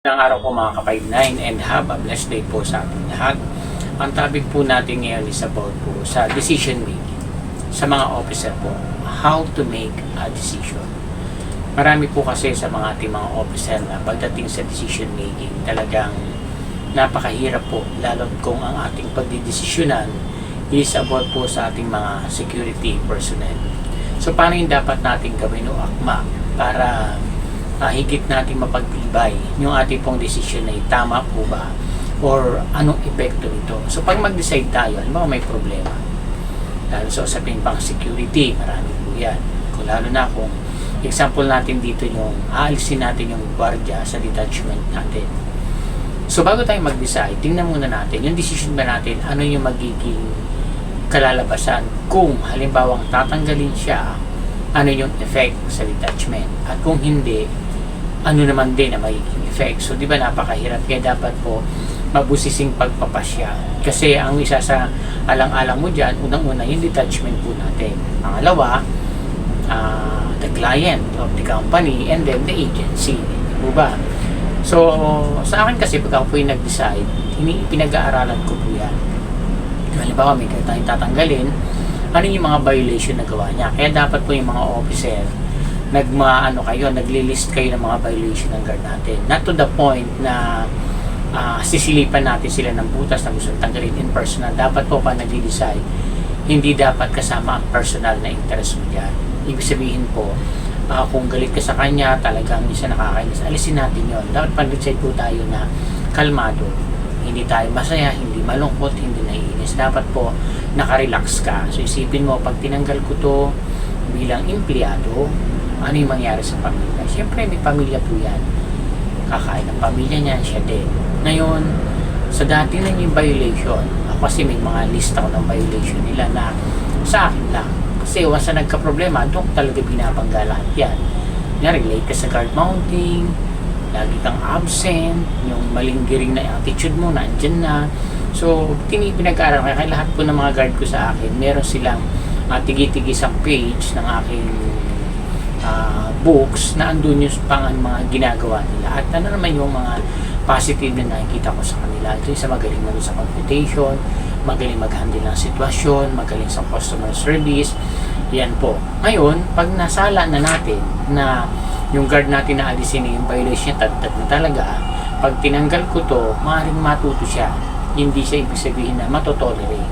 Ng araw po mga ka-59 and have a blessed day po sa ating lahat. Ang topic po natin ngayon is about po sa decision making. Sa mga officer po, how to make a decision. Marami po kasi sa mga ating mga officer na pagdating sa decision making, talagang napakahirap po, lalo kung ang ating pagdidesisyonan is about po sa ating mga security personnel. So paano yung dapat natin gawin o akma para higit natin mapagtibay yung ating pong desisyon na tama po ba or anong epekto nito. So pag mag-decide tayo, halimbawa may problema, lalo sa usapin pang security, marami po yan. Kung lalo na kung example natin dito yung aalisin natin yung gwardiya sa detachment natin. So bago tayo mag-decide, tingnan muna natin yung decision ba natin, ano yung magiging kalalabasan kung halimbawang tatanggalin siya, ano yung effect sa detachment, at kung hindi, ano naman din na magiging effect. So di ba napakahirap, kaya dapat po mabusising pagpapasya, kasi ang isa sa alang-alang mo dyan, unang-una yung detachment po natin, pangalawa the client of the company, and then the agency, di ba? So sa akin kasi pag ako po yung nag-decide, pinag-aaralan ko po yan. Halimbawa may tayong tatanggalin, ano yung mga violation na gawa niya. Kaya dapat po yung mga officer naglilist kayo ng mga violation ng guard natin. Not to the point na sisilipan natin sila ng butas na gusto tanggalin in personal. Dapat po pa nag-decide, hindi dapat kasama ang personal na interest mo dyan. Ibig sabihin po, kung galit ka sa kanya, talagang isa nakakainis, alisin natin yon. Dapat pag-decide po tayo na kalmado. Hindi tayo masaya, hindi malungkot, hindi naiinis. Dapat po nakarelax ka. So isipin mo, pag tinanggal ko to bilang empleyado, ano yung mangyari sa pamilya? Siyempre may pamilya po yan. Kakain ng pamilya niya, siya din. Ngayon, sa dati na yung violation, kasi may mga list ako ng violation nila na sa akin lang. Kasi once na nagka-problema, doon talaga binabangga lahat yan. Relate ka sa guard mounting, lagi kang absent, yung malinggiring na attitude mo, nandyan na. So, pinag-aaral kaya lahat po ng mga guard ko sa akin, meron silang tigi-tigis ang page ng aking books na andun yung mga ginagawa nila. At ano naman yung mga positive na nakikita ko sa kanila. Ito yung sa magaling na sa computation, magaling mag-handle ng sitwasyon, magaling sa customer service. Yan po. Ngayon, pag nasala na natin na yung guard natin na alisin yung violation, tad-tad na talaga, pag tinanggal ko to, maaaring matuto siya. Hindi siya ibig sabihin na matotolerate.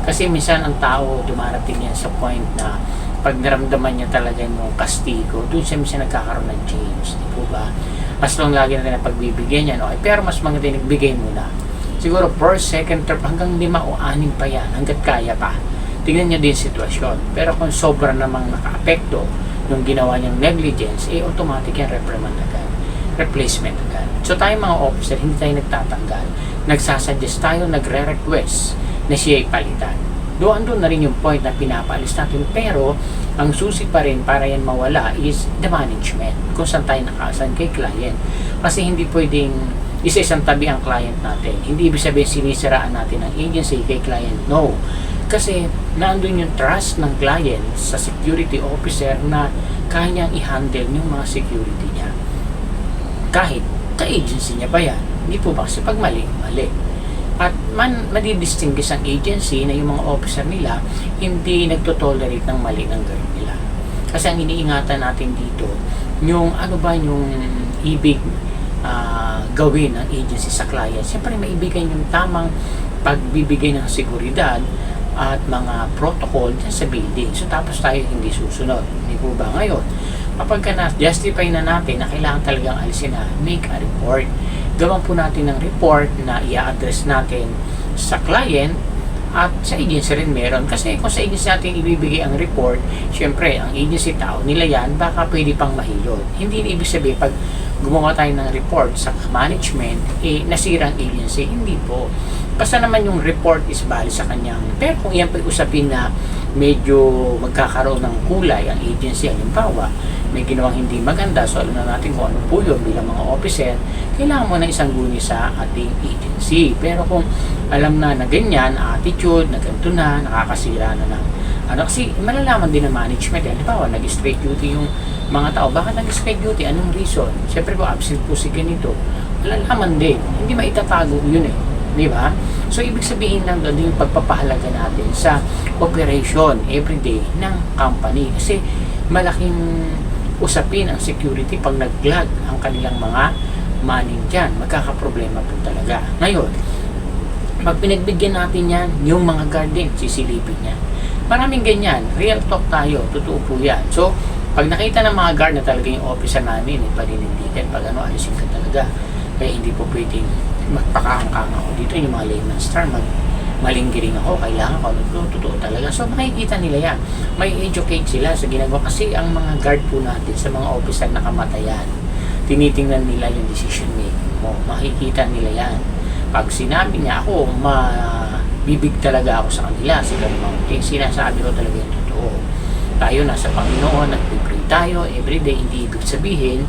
Kasi minsan ang tao dumarating yan sa point na pag naramdaman niya talaga yung kastigo, doon siya minsan nagkakaroon ng change, di po ba? Mas long lagi natin na pagbibigyan niya, okay? Pero mas maganda nagbigay muna. Siguro first, second, third, hanggang 5 o 6 pa yan, hanggat kaya pa. Tingnan niya din sitwasyon. Pero kung sobra namang naka-apekto yung ginawa niyang negligence, automatic yan, reprimand agad. Replacement agad. So tayo mga officer, hindi tayo nagtatanggal. Nagsasuggest tayo, nagre-request na siya palitan. Doon na rin yung point na pinapaalis natin, pero ang susi pa rin para yan mawala is the management, kung saan tayo nakaasan kay client. Kasi hindi pwedeng isa-isang tabi ang client natin. Hindi ibig sabihin sinisiraan natin ang agency kay client. No. Kasi nandun yung trust ng client sa security officer na kaya niyang i-handle yung mga security niya. Kahit ka-agency niya ba yan? Hindi po ba? Kasi pag mali. At madidistinguish ang agency na yung mga officer nila hindi nagtotolerate ng mali ng guard nila. Kasi ang iniingatan natin dito, yung ano ba yung ibig gawin ng agency sa client. Siyempre maibigay yung tamang pagbibigay ng seguridad at mga protocol dyan sa building. So tapos tayo hindi susunod. Hindi po ba ngayon? Kapag na-justify na natin na kailangan talagang alisin na, make a report. Gawan po natin ng report na i-address natin sa client at sa agency rin meron. Kasi kung sa agency natin ibibigay ang report, syempre, ang agency tao nila yan, baka pwede pang mahilot. Hindi ibig sabihin, pag gumawa tayo ng report sa management, nasira ang agency. Hindi po. Basta naman yung report is bali sa kanyang. Pero kung yan pa usapin na medyo magkakaroon ng kulay ang agency, halimbawa, may ginawang hindi maganda, so alam na natin kung ano po yun bilang mga officer, kailangan mo na isang guni sa ating agency. Pero kung alam na ganyan, attitude, na ganito na, nakakasira na ng kasi malalaman din ng management. Halimbawa, nag-straight duty yung mga tao. Bakit nag-straight duty? Anong reason? Siyempre po, absent po si ganito. malalaman din. Hindi maitatago yun eh. Di ba? So, ibig sabihin lang doon yung pagpapahalaga natin sa operation everyday ng company. Kasi malaking usapin ang security pag nag-glag ang kanilang mga manning dyan. Magkakaproblema po talaga. Ngayon, pag pinagbigyan natin yan, yung mga guard din, sisilipin niya. Maraming ganyan. Real talk tayo. Totoo po yan. So, pag nakita ng mga guard na talaga yung officer namin, paninindigan, pag alisin ka talaga. Kaya hindi po pwedeng magpakahangkang ako dito, yung mga layman's term, malinggiring ako, kailangan ko, totoo talaga. So, makikita nila yan. May educate sila sa ginagawa. Kasi ang mga guard po natin sa mga officer na kamatayan, tinitingnan nila yung decision making mo. Makikita nila yan. Pag sinabi niya ako, bibig talaga ako sa kanila. Sinasabi ko talaga yung totoo. Tayo nasa Panginoon, nag-pray tayo, everyday, hindi ibig sabihin,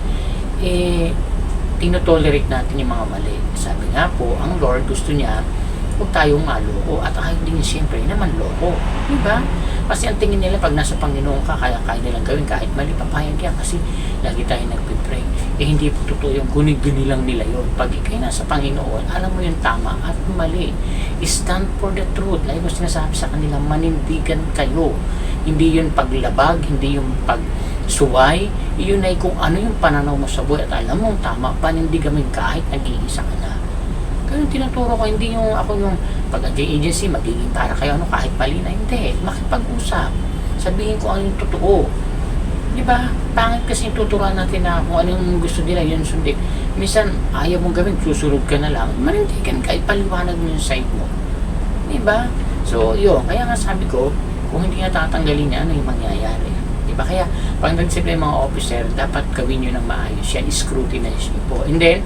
tinotolerate natin yung mga mali. Sabi nga po, ang Lord gusto niya huwag tayong maloko at ayaw din siyempre naman loko. Diba? Kasi ang tingin nila pag nasa Panginoon ka, kaya nilang gawin kahit mali, papayag yan kasi lagi tayo nagpipray. Hindi po totoo yung guni-guni lang nila yun. Pag ikay nasa Panginoon, alam mo yung tama at mali. Stand for the truth. Lagi mo sinasabi sa kanila, manindigan kayo. Hindi yun paglabag, hindi yung pagsuway. Yun ay kung ano yung pananaw mo sa buhay at alam mo tama, panindigan mo kahit nag-iisa ka na. Kaya tinuturo ko, hindi yung ako yung pag-agency, magiging para kayo kahit mali na, hindi. Makipag-usap. Sabihin ko ano yung totoo. Diba? Pangit kasi tuturuan natin na kung ano yung gusto nila, yun sundin. Minsan, ayaw mong gawin, susurod ka na lang. Manindigan kahit paliwanag mo yung side mo. Diba? So, yun. Kaya nga sabi ko, kung hindi nga tatanggalin niya, ano yung mangyayari? Diba? Kaya, pag nagsimple yung mga officer, dapat gawin nyo ng maayos yan, scrutinize nyo po. And then,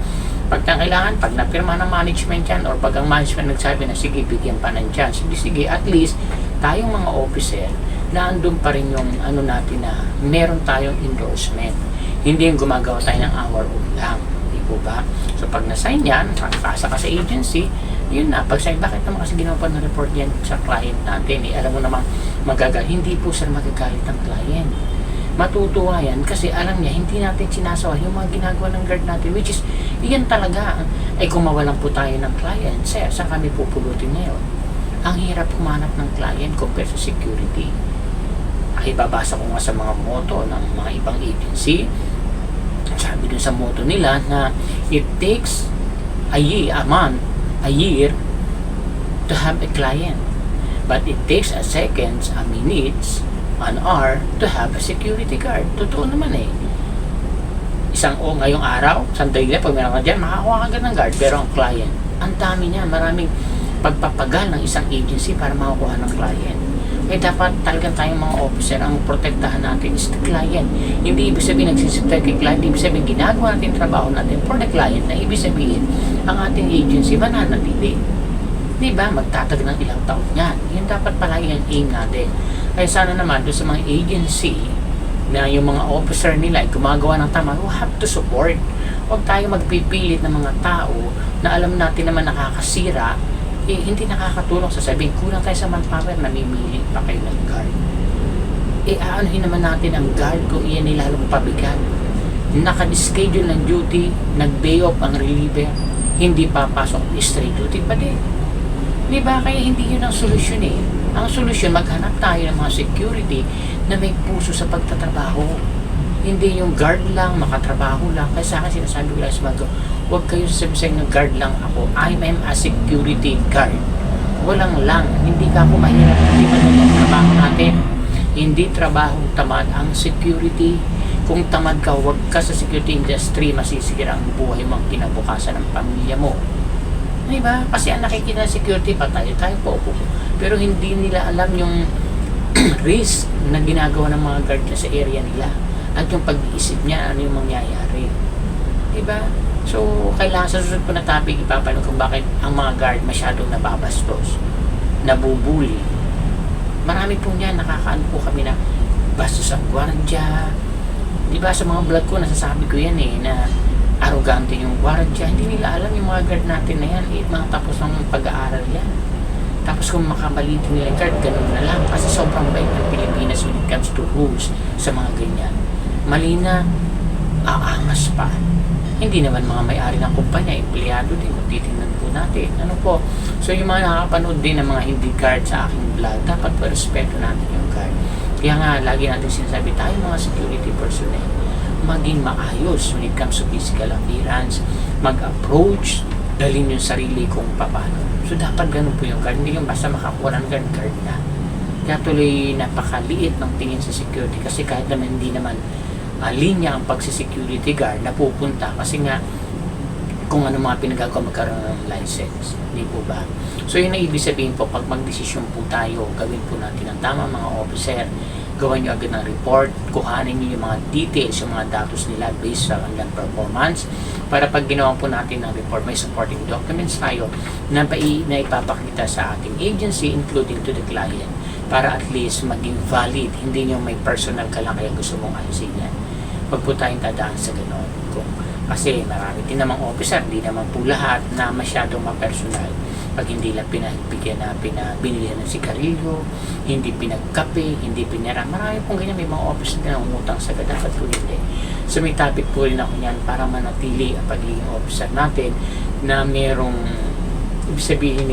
pag kailangan, pag napirma ng management yan, or pag ang management nagsabi na, sige, bigyan pa ng chance. Sige, at least, tayong mga officer, na andun pa rin yung ano natin na meron tayong endorsement. Hindi yung gumagawa tayo ng hour lang. Di po ba? So, pag na-sign yan, pasa ka sa agency, yun na. Pag sign, bakit naman kasi ginawa pa ng report yan sa client natin? Alam mo naman, hindi po sir magagalit ang client. Matutuwa yan kasi alam niya, hindi natin sinasawa yung mga ginagawa ng guard natin, which is, iyan talaga. Ay kung mawalan po tayo ng client, sir, saan kami pupulutin ngayon? Ang hirap humanap ng client compared sa security. Ay babasa ko nga sa mga motto ng mga ibang agency. Sabi dun sa motto nila na it takes a year to have a client. But it takes a seconds, a minutes, an hour to have a security guard. Totoo naman eh. Ngayong araw, sandali na, pag meron ka dyan, makakuha ka agad ng guard. Pero ang client, ang dami niya, maraming pagpapagal ng isang agency para makakuha ng client. Eh dapat talagang tayong mga officer, ang protektahan natin is the client. Hindi ibig sabihin nagsisip tayo kay client, ibig sabihin ginagawa natin trabaho natin for the client, na ibig sabihin ang ating agency mananatili. Diba? Magtatag ng ilang taon yan. Yun dapat palagi ang aim natin. Kaya sana naman doon sa mga agency na yung mga officer nila ay gumagawa ng tama, we have to support. Huwag tayo magpipilit ng mga tao na alam natin naman nakakasira, hindi nakakatulong. Sasabihin, kulang tayo sa manpower, namimili pa kayo ng guard. Aanuhin naman natin ang guard kung iyan ay lalong pabigat. Naka-schedule ng duty, nag-day off ang reliever, hindi papasok, straight duty pa din. Diba? Kaya hindi yun ang solusyon eh. Ang solusyon, maghanap tayo ng mga security na may puso sa pagtatrabaho. Hindi yung guard lang, makatrabaho lang. Kaya sa akin sinasabi ko lang sa mga, huwag kayo sasabihin ng guard lang ako. I am a security guard. Walang lang. Hindi ka ako mahirap. Hindi ba ang trabaho natin? Hindi trabaho tamad ang security. Kung tamad ka, huwag ka sa security industry, masisira ang buhay mo, ang kinabukasan ng pamilya mo. Diba? Kasi ang nakikita ng security, tayo po upo. Pero hindi nila alam yung risk na ginagawa ng mga guard na sa area nila. At yung pag-iisip niya, ano yung mangyayari. Diba? So, kailangan sa susunod po na topic, ipapalo kung bakit ang mga guard masyadong nababastos, nabubuli. Marami po niyan, nakakaano po kami na bastos ang gwardiya. Diba? Sa mga vlog ko, nasasabi ko yan eh, na arrogante yung gwardiya. Hindi nila alam yung mga guard natin na yan. Mga tapos ng pag-aaral yan. Tapos kung makamalitin nila yung guard, ganun na lang. Kasi sobrang bait ng Pilipinas when it comes to rules sa mga ganyan. Mali na, aangas pa. Hindi naman mga may-ari ng kumpanya, empleyado din kung titingnan po natin. Ano po? So yung mga nakakapanood din ng mga hindi guard sa aking vlog, dapat po respeto natin yung guard. Kaya nga, lagi natin sinasabi tayo mga security personnel, maging maayos when it comes to physical appearance, mag-approach, dalhin yung sarili kung paano. So dapat ganun po yung guard, hindi yung basta makakuha ng guard na. Kaya tuloy napakaliit ng tingin sa security kasi kahit naman hindi naman linya ang pagsisecurity guard na pupunta kasi nga kung ano mga pinagagawa magkaroon ng license, hindi po ba? So yun ang ibig sabihin po, pag magdesisyon po tayo, gawin po natin ang tama mga officer, gawan nyo agad ng report, kuhanin nyo yung mga details, yung mga datos nila based sa kanilang performance, para pag ginawa po natin ng report, may supporting documents tayo na ipapakita sa ating agency, including to the client, para at least maging valid, hindi nyo may personal ka lang kaya gusto mong alisin yan. Huwag po tayong tadaan sa gano'n. Kasi marami din namang officer, hindi naman po lahat na masyadong mapersonal. Pag hindi lang pinabigyan na binili ng sigarilyo, hindi pinagkape, hindi pinira. Marami pong ganyan, may mga officer na umutang sa dapat po hindi. So may topic po rin ako niyan para manatili ang pagiging officer natin na merong, ibig sabihin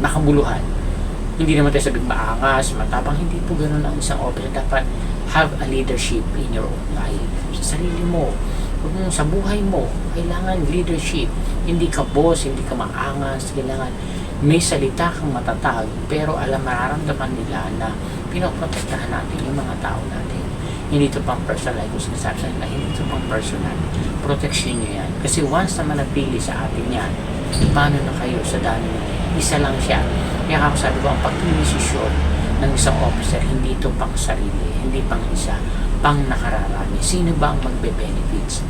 makabuluhan. Hindi naman tayo sabihin maangas, matapang, hindi po ganun ang isang officer. Dapat have a leadership in your own life. Sa sarili mo, sa buhay mo, kailangan leadership. Hindi ka boss, hindi ka maangas, kailangan may salita kang matatag, pero mararamdaman nila na pinoprotektahan natin yung mga tao natin. Hindi ito pang personal, kung sinasabi sa nila, hindi ito pang personal. Protection nyo yan. Kasi once na manatili sa atin yan, paano na kayo sa dami na isa lang siya. Kaya ako sabi ko, ang pagdidesisyon ng isang officer, hindi ito pang sarili, hindi pang isa, pang nakararami. Sino ba ang magbe-benefits?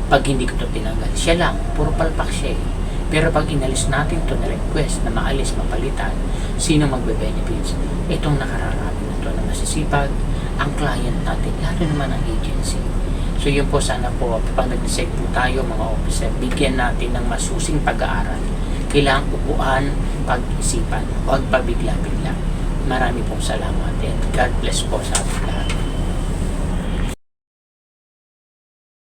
Pag hindi ko ito tinanggal, siya lang, puro palpak siya eh. Pero pag inalis natin ito na request na maalis, mapalitan, sino magbe-benefits? Itong nakararami na ito na masisipag, ang client natin, lalo naman ang agency. So yun po, sana po, pag nag-decide po tayo mga officer, bigyan natin ng masusing pag-aaral. Kailangang upuan, pag-isipan, huwag pabigla-bigla. Marami pong salamat and God bless po sa atin.